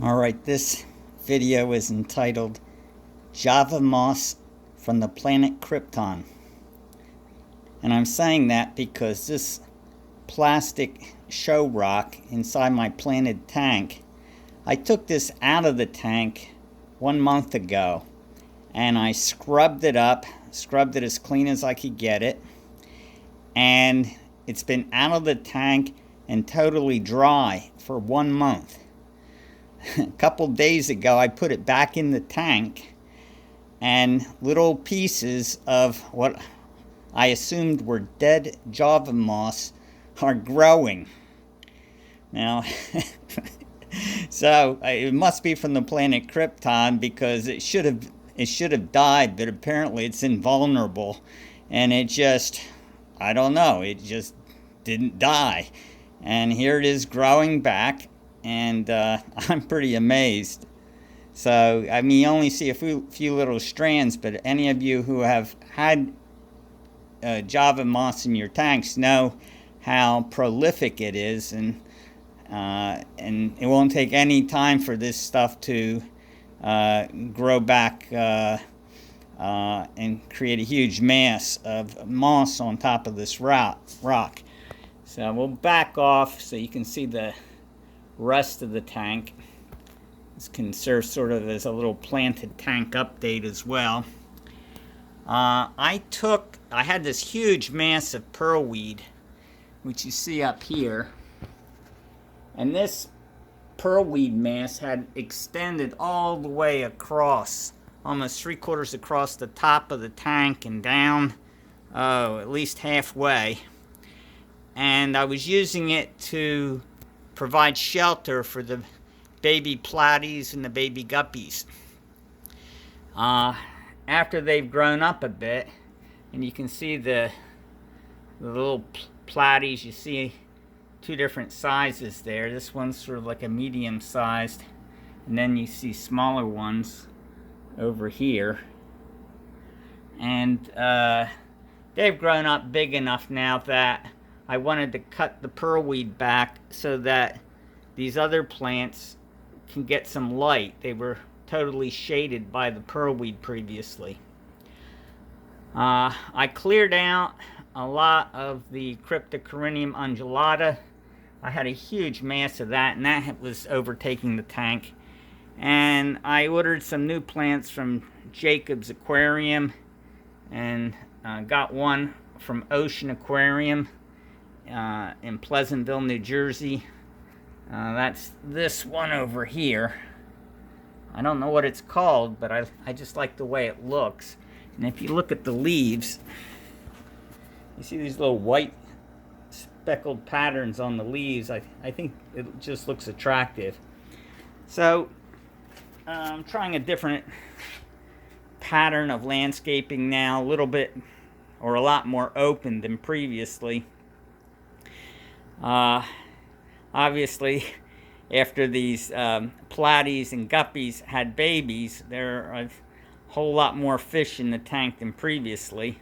Alright, this video is entitled Java Moss from the planet Krypton. And I'm saying that because this plastic show rock inside my planted tank, I took this out of the tank 1 month ago and I scrubbed it up, scrubbed it as clean as I could get it, and it's been out of the tank and totally dry for 1 month. A couple days ago I put it back in the tank and little pieces of what I assumed were dead Java moss are growing. Now, so it must be from the planet Krypton, because it should have died, but apparently it's invulnerable, and it just, I don't know, it just didn't die. And here it is growing back, and I'm pretty amazed. So, I mean, you only see a few little strands, but any of you who have had Java moss in your tanks know how prolific it is, and it won't take any time for this stuff to grow back and create a huge mass of moss on top of this rock. So we'll back off so you can see the rest of the tank. This can serve sort of as a little planted tank update as well. I had this huge mass of pearlweed, which you see up here, and this pearlweed mass had extended all the way across, almost 3/4 across the top of the tank and down, at least halfway. And I was using it to provide shelter for the baby platies and the baby guppies. After they've grown up a bit, and you can see the little platies, you see two different sizes there. This one's sort of like a medium sized, and then you see smaller ones over here. And they've grown up big enough now that I wanted to cut the pearlweed back so that these other plants can get some light. They were totally shaded by the pearlweed previously. I cleared out a lot of the Cryptocorinnium undulata. I had a huge mass of that, and that was overtaking the tank. And I ordered some new plants from Jacob's Aquarium, and got one from Ocean Aquarium in Pleasantville, New Jersey. That's this one over here. I don't know what it's called, but I just like the way it looks. And if you look at the leaves, you see these little white speckled patterns on the leaves. I think it just looks attractive. So I'm trying a different pattern of landscaping now, a little bit or a lot more open than previously. Obviously, after these platies and guppies had babies, there are a whole lot more fish in the tank than previously,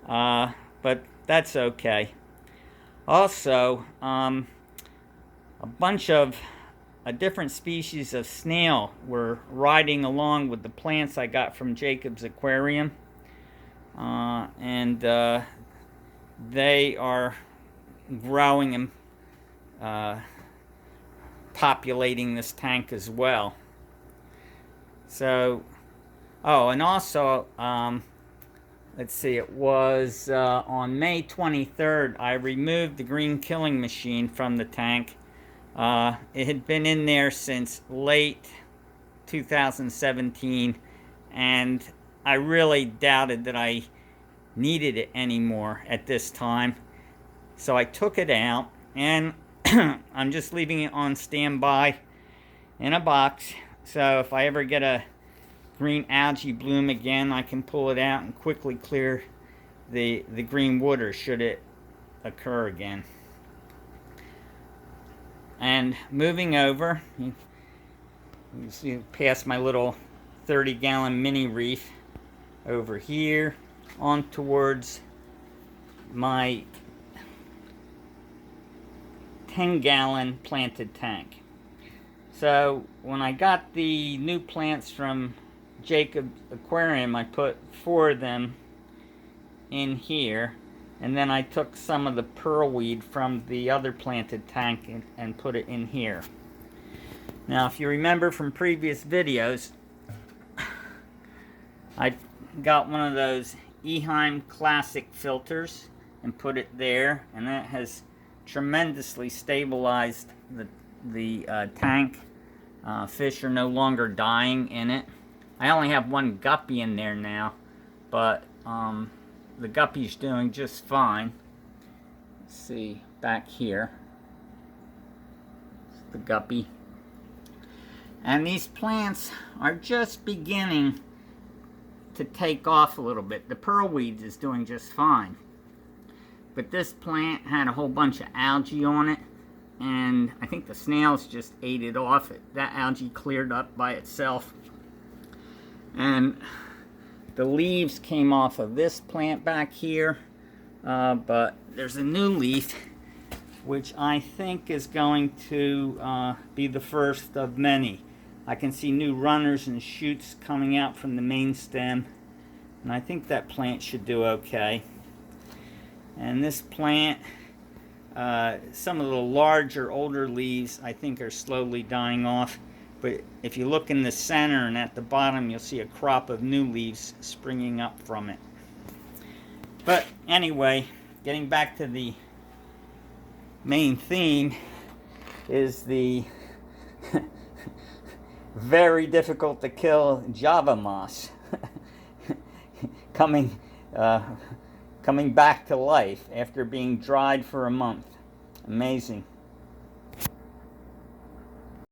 but that's okay. Also, a bunch of a different species of snail were riding along with the plants I got from Jacob's Aquarium, and they are growing and populating this tank as well. So, and also, let's see, it was on May 23rd, I removed the green killing machine from the tank. It had been in there since late 2017, and I really doubted that I needed it anymore at this time. So I took it out, and I'm just leaving it on standby in a box. So if I ever get a green algae bloom again, I can pull it out and quickly clear the green water should it occur again. And moving over, you see past my little 30-gallon mini reef over here on towards my 10-gallon planted tank. So when I got the new plants from Jacob's Aquarium, I put 4 of them in here, and then I took some of the pearlweed from the other planted tank and put it in here. Now, if you remember from previous videos, I got one of those Eheim Classic filters and put it there, and that has tremendously stabilized the tank. Fish are no longer dying in it. I only have 1 guppy in there now, but the guppy's doing just fine. Let's see, back here, it's the guppy. And these plants are just beginning to take off a little bit. The pearlweed is doing just fine. But this plant had a whole bunch of algae on it, and I think the snails just ate it off. That algae cleared up by itself. And the leaves came off of this plant back here, but there's a new leaf which I think is going to be the first of many. I can see new runners and shoots coming out from the main stem, and I think that plant should do okay. And this plant, some of the larger, older leaves I think are slowly dying off, but if you look in the center and at the bottom, you'll see a crop of new leaves springing up from it. But anyway, getting back to the main theme, is the very difficult to kill Java moss coming back to life after being dried for a month. Amazing.